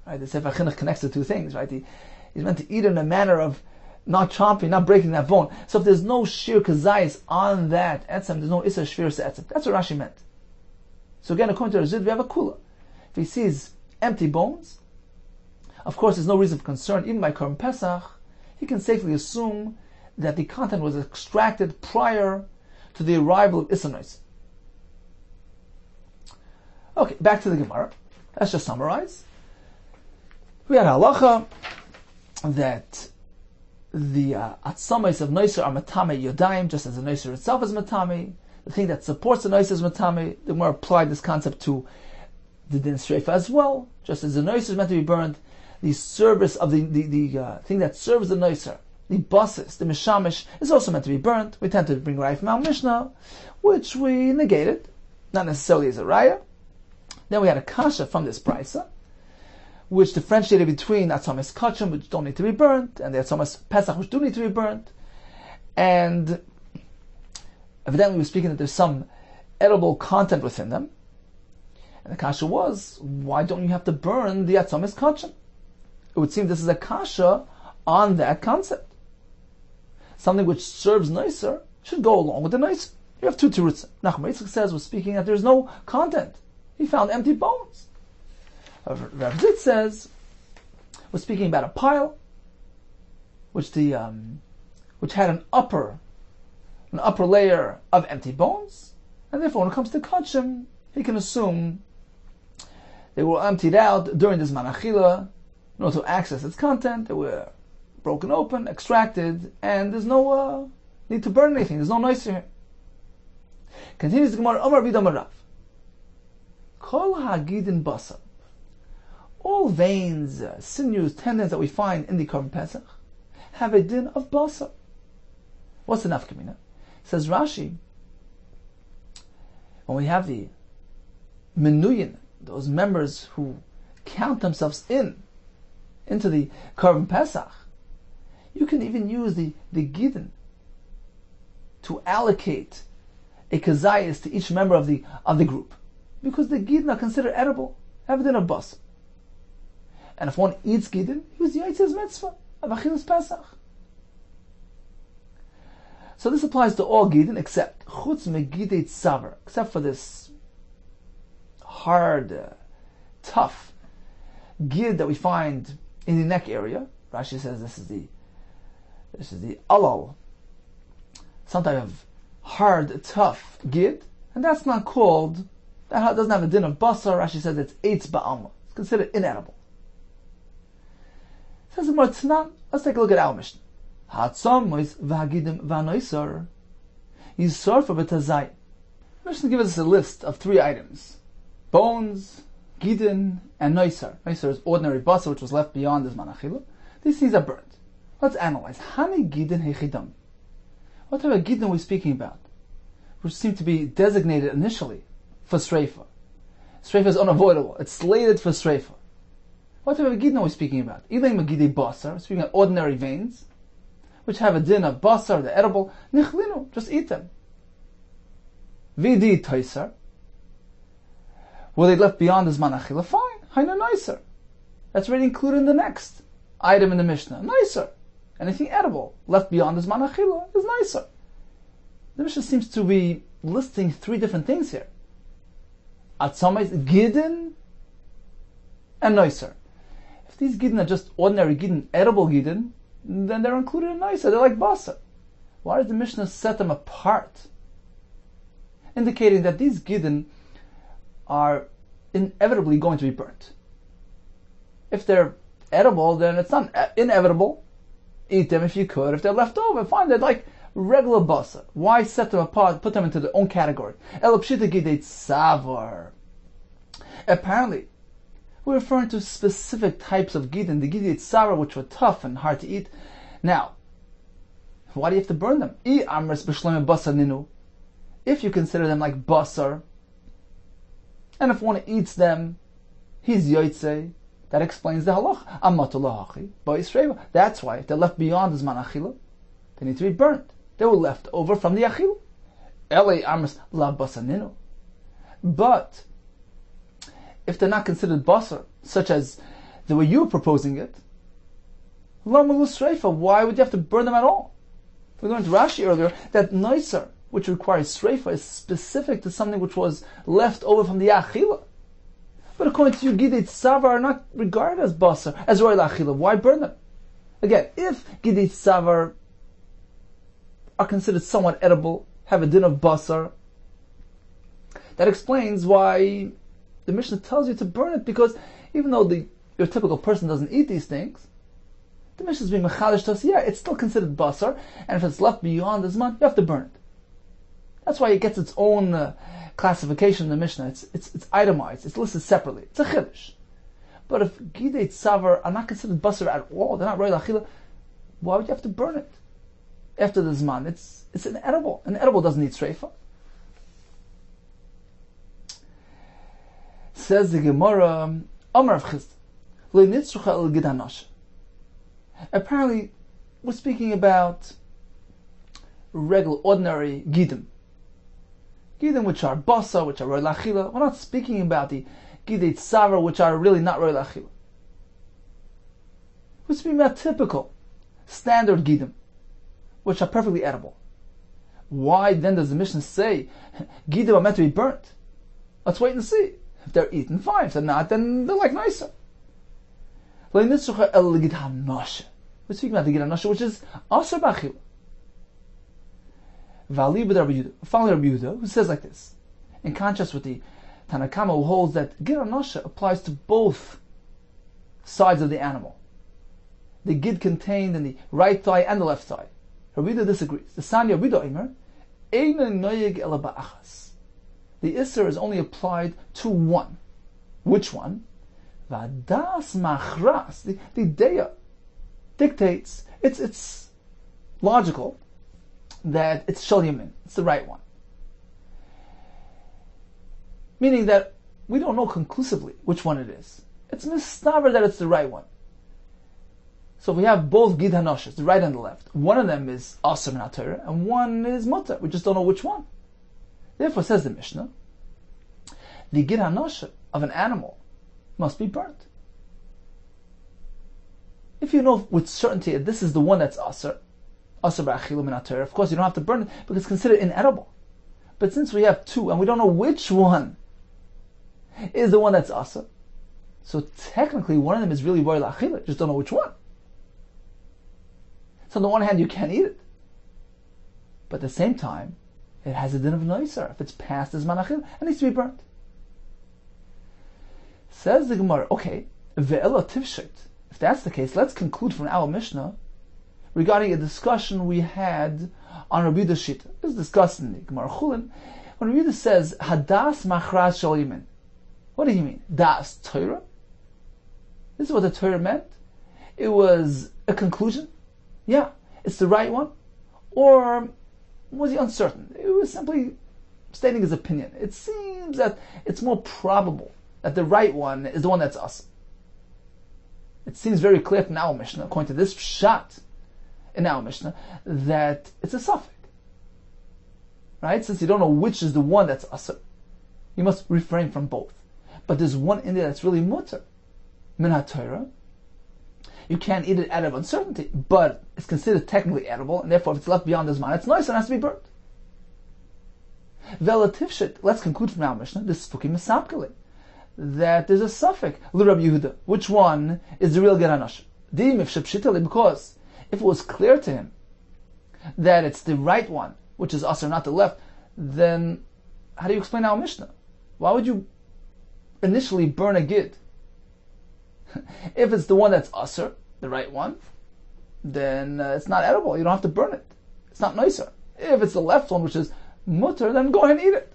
Right? The Sefer Chinuch connects the two things. Right? He's meant to eat in a manner of not chomping, not breaking that bone. So if there's no shir kazais on that etzem, there's no issa of shviras etzem. That's what Rashi meant. So again, according to Razid, we have a kula. If he sees empty bones, of course there's no reason for concern. Even by Karban Pesach, he can safely assume that the content was extracted prior to the arrival of Issanais. Okay, back to the Gemara. Let's just summarize. We had halacha that the atzamais of Noiser are matame yodayim, just as the Noiser itself is matame. the thing that supports the noise is matame. The Gemara applied this concept to the din streifa as well. Just as the noise is meant to be burned, the service of the thing that serves the noiser, the basis, the mishamish, is also meant to be burnt. We tend to bring raya from our Mishnah, which we negated, not necessarily as a raya. Then we had a kasha from this brisa, which differentiated between atzomes kachim, which don't need to be burnt, and the atzomes pesach, which do need to be burnt. And evidently we're speaking that there's some edible content within them. And the kasha was, why don't you have to burn the atzomes kachim? It would seem this is a kasha on that concept. Something which serves nicer should go along with the nicer. You have two terutzim. Nachum Yitzchak says, was speaking that there's no content. He found empty bones. Rav Zitz says, we're speaking about a pile, which had an upper layer of empty bones, and therefore when it comes to kachim, he can assume they were emptied out during this manachila in order to access its content. They were broken open, extracted, and there's no need to burn anything. There's no noise here. Continues the Gemara, Omar Bidam Rav. Kol hagidin basar. All veins, sinews, tendons that we find in the Korban Pesach have a din of basar. What's the nafkamina? Says Rashi, when we have the menuyin, those members who count themselves into the Korban Pesach, you can even use the gidin to allocate a kazayas to each member of the group, because the gidin are considered edible, have a din of basar. And if one eats gidin, he was yaitzi's mitzvah of achilas Pesach. So this applies to all gidin except chutz megidei tzavar, except for this hard, tough gid that we find in the neck area. Rashi says this is the alal, some type of hard, tough gid, and that doesn't have a din of basar. Rashi says it's eitz ba'alma. It's considered inedible. Says the Gemara, let's take a look at our Mishnah. Ha'atzomis v'hagidim v'anoisar yisarfa b'tazayim. Mishnah gives us a list of 3 items: bones, gidin, and noisar. Noisar is ordinary basar, which was left beyond this manachila. These things are burnt. Let's analyze. Hani gidin hechidam. What type of gidin are we speaking about? Which seem to be designated initially for streifa. Streifa is unavoidable. It's slated for streifa. What type of gidin are we speaking about? Ilay magidei basar, speaking of ordinary veins, which have a din of basar, the edible. Nichlinu, just eat them. Vidi toisar, were they left beyond this manachila? Fine, haina noiser. That's already included in the next item in the Mishnah. Noiser. Anything edible left beyond this manachila is noiser. The Mishnah seems to be listing 3 different things here: atzomes, gidin, and noiser. If these gidin are just ordinary gidin, edible gidin, then they're included in noiser. They're like basar. Why does the Mishnah set them apart, indicating that these gidin are inevitably going to be burnt? If they're edible, then it's not inevitable. Eat them if you could. If they're left over, fine. They're like regular basar. Why set them apart? Put them into their own category. Elapshita gidei tzavar. Apparently, we're referring to specific types of gidin, the gidei tzavar, which were tough and hard to eat. Now, why do you have to burn them? If you consider them like basar, and if one eats them, he's yotzei. That explains the halach. That's why if they're left beyond this manachila, they need to be burnt. They were left over from the achila. But if they're not considered basar, such as the way you're proposing it, why would you have to burn them at all? We learned Rashi earlier that noiser, which requires sreifa, is specific to something which was left over from the achila. But according to you, gidei tzavar are not regarded as basar, as roy la'achila. Why burn them? Again, if gidei tzavar are considered somewhat edible, have a din of basar, that explains why the Mishnah tells you to burn it, because even though your typical person doesn't eat these things, the Mishnah is being mechadish to us, yeah, it's still considered basar, and if it's left beyond this month, you have to burn it. That's why it gets its own classification in the Mishnah. It's itemized. It's listed separately. It's a chiddush. But if gidei tzavar are not considered basar at all, they're not roy lachila, why would you have to burn it after the zman? It's an edible. An edible doesn't need sreifa. Says the Gemara, Amar of Chizd, lo nitzrucha el gid hanash. Apparently, we're speaking about regular, ordinary gidim. Gidim which are basa, which are roy lachila. We're not speaking about the gidei tzavar, which are really not roy lachila. We're speaking about typical, standard gidim, which are perfectly edible. Why then does the Mishnah say gidim are meant to be burnt? Let's wait and see. If they're eaten, fine. If they're not, then they're like nicer. We're speaking about the gid hanasha, which is asur b'achila. V'ali b'Rabbi Yehuda, following Rabbi Yehuda, who says like this, in contrast with the Tanakama, who holds that gid hanasha applies to both sides of the animal. The gid contained in the right thigh and the left thigh. Rabbi Yehuda disagrees. The Sanya Rabbi Yehuda Eimer, eina noyeg ela ba'achas. The Isser is only applied to one. Which one? Vadas machras. The Deya dictates, it's logical that it's Shal Yamin. It's the right one. Meaning that we don't know conclusively which one it is. It's mistaver that it's the right one. So if we have both gid hanashas, the right and the left, one of them is asur min haTorah and one is mutar. We just don't know which one. Therefore, says the Mishnah, the gid hanasha of an animal must be burnt. If you know with certainty that this is the one that's asur b'achilu min haTorah, of course you don't have to burn it because it's considered inedible. But since we have two and we don't know which one is the one that's asur, so technically one of them is really roy la'achila, just don't know which one. So on the one hand you can't eat it, but at the same time it has a din of noiser. If it's past as manachil, it needs to be burnt. Says the Gemara, okay, ve'ela tivshit. If that's the case, let's conclude from our Mishnah regarding a discussion we had on Rabbi Yehuda's Shita. This is discussed in the Gemara Chulin. When Rabbi Yehuda says, hadas machras shal yamin, what did he mean? Das Torah? This is what the Torah meant? It was a conclusion? Yeah, it's the right one? Or was he uncertain? It was simply stating his opinion. It seems that it's more probable that the right one is the one that's us. It seems very clear from our Mishnah, according to this shot in our Mishnah, that it's a suffix. Right? Since you don't know which is the one that's us, you must refrain from both. But there's one in there that's really mutar. Min haTorah. You can't eat it out of uncertainty, but it's considered technically edible, and therefore if it's left beyond this man, it's nice and has to be burnt. Velativshit, let's conclude from our Mishnah, this spuki mesapkele, that there's a suffix, l'Rabbi Yehuda. Which one is the real gid hanasha? Because if it was clear to him that it's the right one, which is asur, not the left, then how do you explain our Mishnah? Why would you initially burn a gid? If it's the one that's asur, the right one, then it's not edible. You don't have to burn it. It's not nicer. If it's the left one, which is mutter, then go ahead and eat it.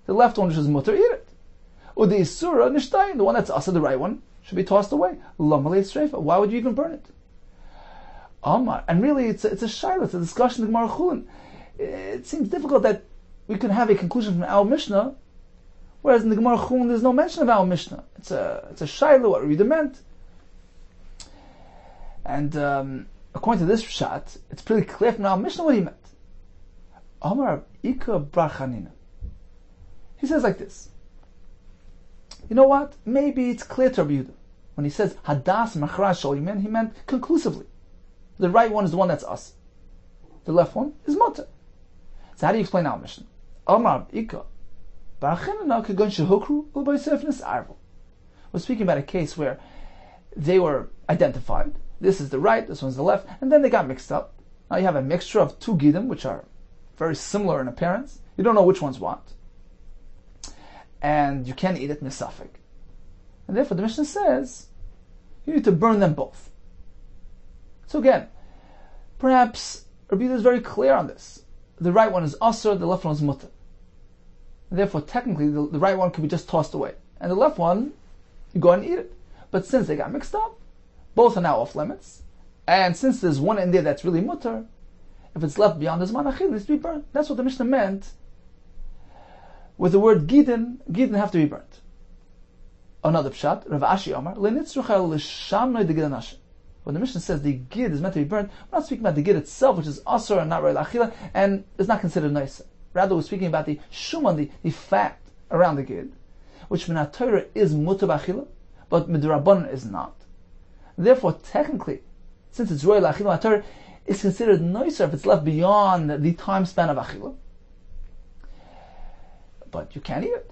The left one, which is mutter, eat it. Udi isura nishtayin, the one that's asur, the right one, should be tossed away. Why would you even burn it? Amar, and really it's a shayla, it's a discussion in the Gemara Chulin. It seems difficult that we can have a conclusion from our Mishnah, whereas in the Gemara Chulin there's no mention of our Mishnah. It's a shayla, what Rida meant. And according to this shot, it's pretty clear from our Mishnah what he meant. Amar Ika Brachanina. He says like this. You know what? Maybe it's clear to Rabbi Yehuda. When he says Hadas Machras Shal Yamin, he meant conclusively. The right one is the one that's us. The left one is Mutter. So how do you explain our Mishnah? Amar Ika Brachanina Kagon Shehukru Ubaysefnis Arvel. We're speaking about a case where they were identified. This is the right, this one's the left, and then they got mixed up. Now you have a mixture of two gidim, which are very similar in appearance. You don't know which one's what. And you can't eat it misafik. And therefore the Mishnah says, you need to burn them both. So again, perhaps Rabbi Yehuda is very clear on this. the right one is asur, the left one is mutter. Therefore, technically, the right one could be just tossed away. And the left one, you go and eat it. But since they got mixed up, both are now off limits. And since there's one in there that's really mutter, if it's left beyond the zman achil, it needs to be burnt. That's what the Mishnah meant with the word gidin. Gidin have to be burnt. Another pshat, Rav Ashi Omar, le'nitzrucha l'shamnoi de gid anashim. When the Mishnah says the gid is meant to be burnt, we're not speaking about the gid itself, which is asur and not re'el achila, and is not considered nicer. Rather, we're speaking about the shuman, the fat around the gid, which min Torah is mutar b'achila, but midrabanan is not. Therefore, technically, since it's re'el achila, Torah is considered nicer if it's left beyond the time span of achila. But you can't eat it.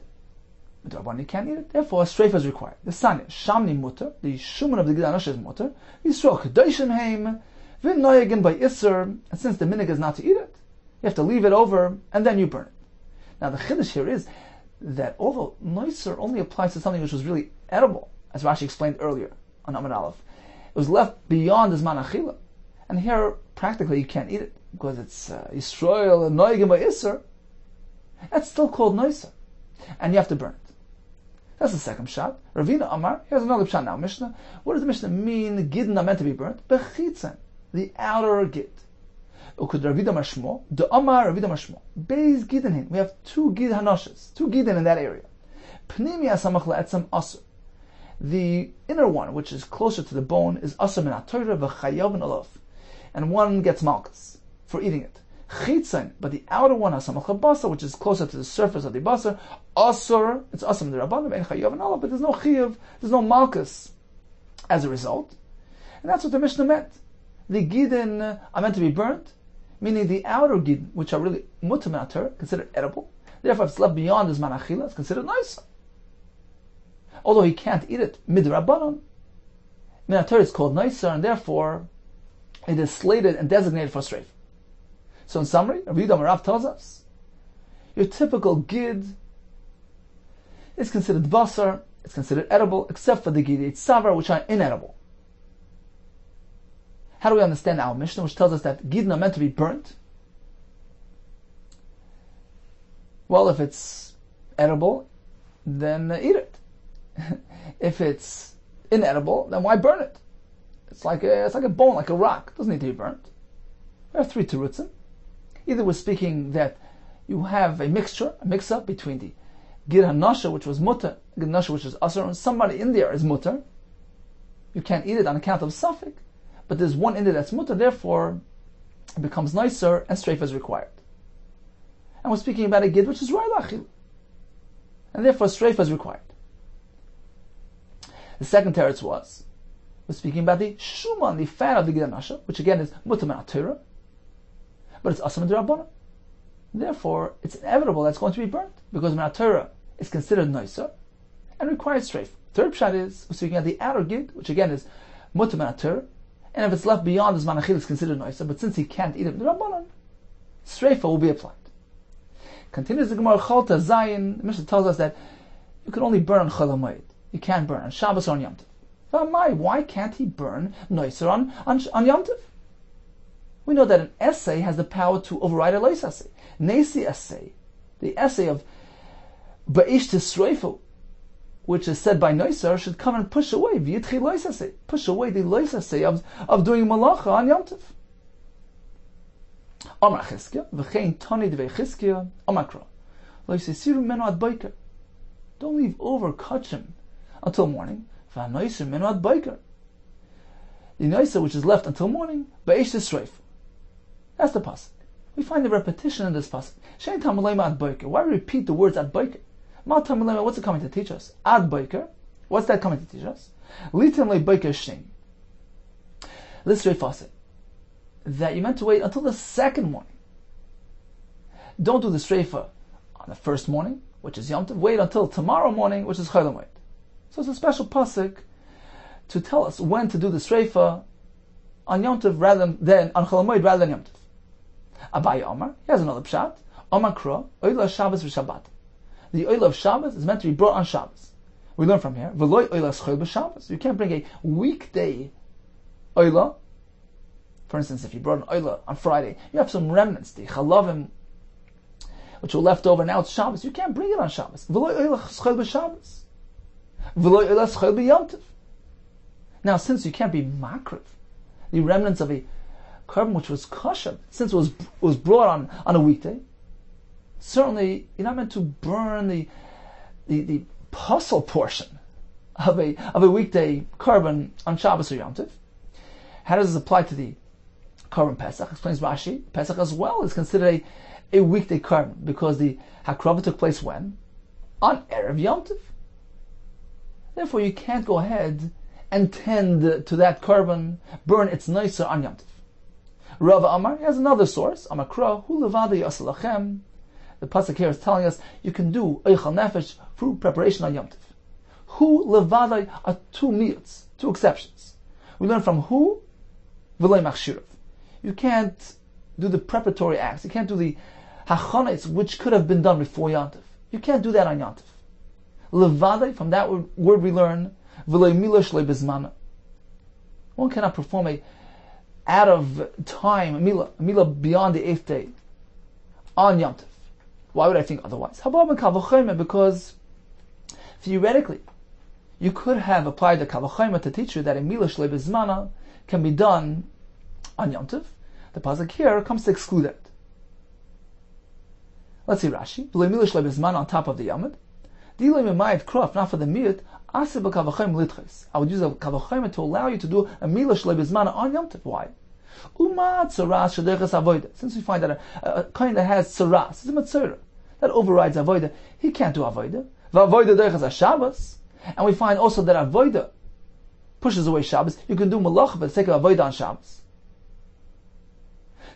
Midrabanan you can't eat it. Therefore, a streifa is required. The sanya shamni mutar, the shuman of the gid anash is mutar. Yisrael kedoshim heim v'noyagin by iser, and since the minig is not to eat it, you have to leave it over, and then you burn it. Now the chiddush here is that although noiser only applies to something which was really edible, as Rashi explained earlier on Amud Aleph, it was left beyond the zman achila, and here practically you can't eat it because it's Yisrael and noigim ba'isr. That's still called noiser, and you have to burn it. That's the second shot. Ravina Amar. Here's another shot now. Mishnah. What does the Mishnah mean? Gidin are meant to be burnt. Bechitzen, the outer gid. Ukud Ravida Mashmo, the Amar Ravida Mashmo. Beis Gidin. We have two gid hanoshes, two gidin in that area. Pnimi asamach la'etzem asur. The inner one, which is closer to the bone, is asur min haTorah v'chayav alav, and one gets malchus for eating it. Chitzen, but the outer one asamach labasa, which is closer to the surface of the basar, asur. It's asur min rabbanim and chayav alav, but there's no chiyav, there's no malchus as a result, and that's what the Mishnah meant. The gidin are meant to be burnt, meaning the outer gid, which are really mutar min haTorah, considered edible. Therefore, if it's left beyond the zman achila, it's considered nicer. Although he can't eat it midrabanan, min haTorah is called nicer, and therefore it is slated and designated for streif. So, in summary, Rabbi Yehuda Marav tells us your typical gid is considered basar, it's considered edible, except for the gid savar, which are inedible. How do we understand our Mishnah, which tells us that gidin are meant to be burnt? Well, if it's edible, then eat it. If it's inedible, then why burn it? It's like a bone, like a rock. It doesn't need to be burnt. We have three terutzim. Either we're speaking that you have a mix-up between the gid hanasha, which was mutar, gid hanasha, which is asur, and somebody in there is mutar. You can't eat it on account of suffix. But there's one in there that's mutar, therefore it becomes nicer and streifa is required. And we're speaking about a gid which is ro'el achila, and therefore streifa is required. The second teretz we're speaking about the shuman, the fat of the gid hanasha, which again is mutar min haTorah, but it's asur min d'rabbanan. Therefore, it's inevitable that's going to be burnt because min haTorah is considered nicer and requires streifa. Third pshat is we're speaking about the outer gid, which again is mutar min haTorah. And if it's left beyond the zman achil, it's considered nicer. But since he can't eat it, the rabbanan, streifa will be applied. Continues the Gemara Chalta Zayin. The Mishnah tells us that you can only burn on Chol HaMoed. You can't burn on Shabbos or on Yom Tov. Why can't he burn nicer on Yom Tov? We know that an essay has the power to override a lois essay. Nesi essay, the essay of Ba'ish Tisreifu, which is said by Noiser, should come and push away the lois essay of doing malacha on Yom Tov. Amar Chizkiya, v'chein tani devei Chizkiya, Amakra, lo yisiru menu ad boiker. Don't leave over kachim until morning. V'anoiser menu ad boiker. The noiser which is left until morning, ba'esh tisreif. That's the pasuk. We find the repetition in this pasuk. Shein tamalema ad boiker. Why repeat the words ad boiker? What's it coming to teach us? Ad boiker. What's that coming to teach us? Litem le boiker shein. Let's refasit that you meant to wait until the second morning. Don't do the streifa on the first morning, which is Yom Tov. Wait until tomorrow morning, which is Chol HaMoed. So it's a special pasuk to tell us when to do the streifa on Yom Tov rather than on Chol HaMoed rather than Yom Tov. Abaye Omar, he has another pshat. Omar Kro, Oila Shabbos v'Shabbat. The oila of Shabbos is meant to be brought on Shabbos. We learn from here, V'loi oila schol b'Shabbos. You can't bring a weekday oila For instance, if you brought an oila on Friday, you have some remnants, the chalavim, which were left over, now it's Shabbos, you can't bring it on Shabbos. V'lo oila schol b'Shabbos. V'lo oila schol b'Yom. Now, since you can't be makriv, the remnants of a korban which was kosher, since it was brought on a weekday, certainly you're not meant to burn the puzzle portion of a weekday korban on Shabbos or Yom Tov. How does this apply to the korban Pesach? Explains Rashi. Pesach as well is considered a weekday korban because the hakrava took place when? On Erev Yom Tov. Therefore, you can't go ahead and tend to that korban, burn its nicer on Yom Tov. Rava Amar, he has another source. Amakra, hu levada yasalachem. The pasuk here is telling us you can do eichal nefesh through preparation on Yom Tov. Hu levada are two miyuts, two exceptions. We learn from hu v'lei machshirav. You can't do the preparatory acts. You can't do the hachonis, which could have been done before Yom Tov. You can't do that on Yom Tov. Levada, from that word we learn v'lei mila shlei bizmana. One cannot perform a out of time, a mila beyond the 8th day on Yom Tov. Why would I think otherwise? Because theoretically, you could have applied the kavachayma to teach you that a mila shlei bizmana can be done on Yom Tov. The pasuk here comes to exclude that. Let's see Rashi. V'lo mila shlei bizmana on top of the yamid. Dilei memayit krof, not for the miyut. I would use a kavachayma to allow you to do a mila shlei bizmana on Yom Tov. Why? Since we find that a kohen that has tzaras, is a matzora, that overrides avoida, he can't do avoida. V'avoida derechas Shabbos, and we find also that avoida pushes away Shabbos. You can do malacha for the sake of avoida on Shabbos.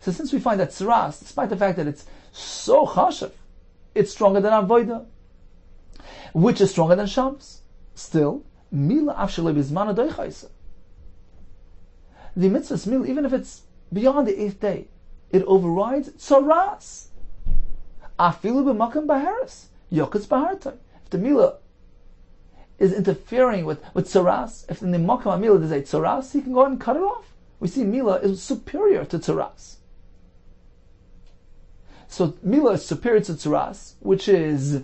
So since we find that tzaras, despite the fact that it's so chashav, it's stronger than avoida, which is stronger than Shabbos. Still, mila afshalei bizmana doichaisa. The mitzvah's mila, even if it's beyond the 8th day, it overrides tzaras. Afilu b'makam baharis, yoketz bahartai. If the mila is interfering with tzaras, if in the makam mila there's a tzaras, he can go ahead and cut it off. We see mila is superior to tzaras. So mila is superior to tzaras, which is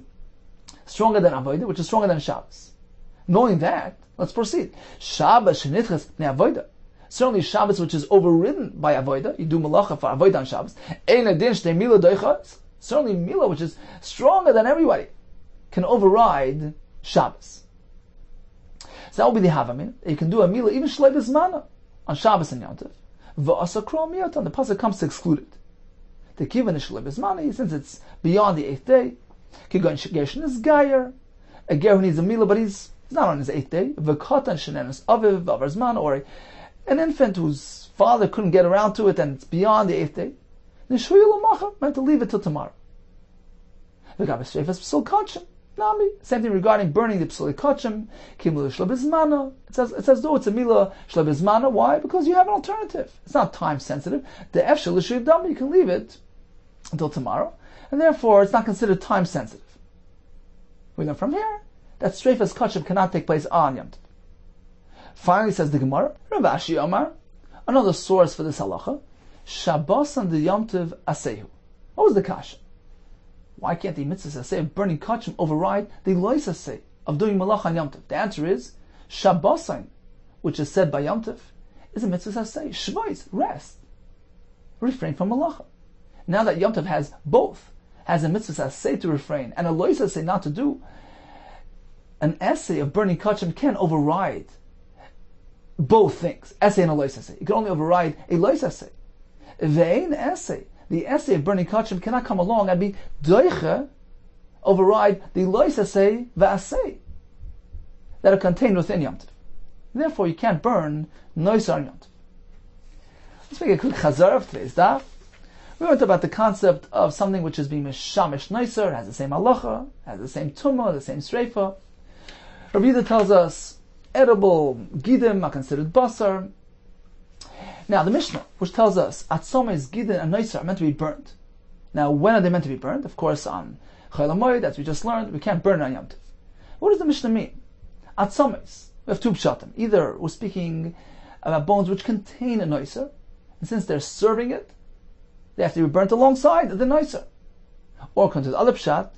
stronger than avodah, which is stronger than Shabbos. Knowing that, let's proceed. Shabbos shenitches ne'avodah. Certainly Shabbos, which is overridden by avodah, you do malacha for avodah on Shabbos. Ein adin shtei mila doichas. Certainly mila, which is stronger than everybody, can override Shabbos. So that will be the havamin. You can do a mila even shlei bizmana on Shabbos and Yom Tov. V'asa kro miyatan. The pasuk comes to exclude it. The kivan is shlei bizmana, since it's beyond the 8th day. Kigon shegeshin is gayer. A ger who needs a mila, but he's not on his 8th day. V'katan shenenes aviv avarzman, or an infant whose father couldn't get around to it and it's beyond the 8th day. Nishuya l'macha, meant to leave it till tomorrow. V'gabes shreifas p'sul kachim. Nami. Same thing regarding burning the p'sul kachim. Kimul shlo bizmana. It says though it's a mila shlo bizmana. Why? Because you have an alternative. It's not time sensitive. The efshel l'shuv dami, you can leave it until tomorrow, and therefore it's not considered time sensitive. We learn from here that streifas kachim cannot take place on Yom Tov. Finally, says the Gemara, Rav Ashi Amar, another source for this halacha, Shabbos and the Yom Tov asehu. What was the kasha? Why can't the mitzvah aseh of burning kachim override the lois aseh of doing malach on Yom Tov? The answer is Shabbosin, which is said by Yom Tov, is a mitzvah aseh. Shvois, rest, refrain from malacha. Now that Yom Tov has both, has a mitzvah aseh to refrain and a lois aseh not to do, an essay of burning kachim can override both things, essay and a lois essay. You can only override a lois essay. Ve'ein essay, the essay of burning kachim cannot come along and be doiche, override the lois essay va'asay that are contained within Yom Tov. Therefore, you can't burn nois on Yom Tov. Let's make a quick chazar of today's daf. We went about the concept of something which is being mishamish noiser, has the same halacha, has the same tumah, the same streifa. Rabbi Yehuda tells us edible gidim are considered basar. Now the Mishnah, which tells us atzomes, gidim, and noiser are meant to be burnt. Now when are they meant to be burnt? Of course on Chol HaMoed, as we just learned, we can't burn on Yom Tov. What does the Mishnah mean? Atzomes, we have two pshatim. Either we're speaking about bones which contain a noiser. and since they're serving it, they have to be burnt alongside the nicer. Or according to the other pshat,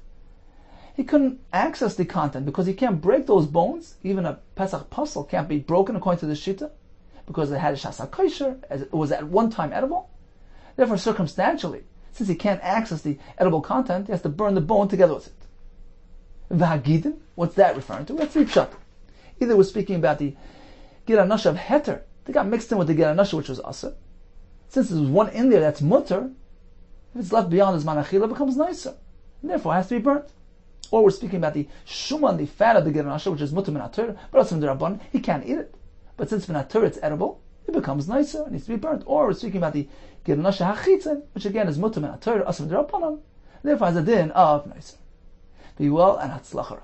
he couldn't access the content because he can't break those bones. Even a Pesach puzzle can't be broken according to the Shita because it had a shasa kosher, as it was at one time edible. Therefore, circumstantially, since he can't access the edible content, he has to burn the bone together with it. V'hagidin, what's that referring to? That's three pshat. Either we're speaking about the giranasha of heter, they got mixed in with the giranasha which was asr. Since there's one in there that's mutter, if it's left beyond his manachila, it becomes nicer. And therefore, it has to be burnt. Or we're speaking about the shuman, the fat of the giranasha, which is mutter min haTorah, but also min derabbanan, he can't eat it. But since min haTorah it's edible, it becomes nicer, it needs to be burnt. Or we're speaking about the giranasha hachitzin, which again is mutter min haTorah, also min derabbanan, therefore has a din of nicer. Be well and hatzlacha.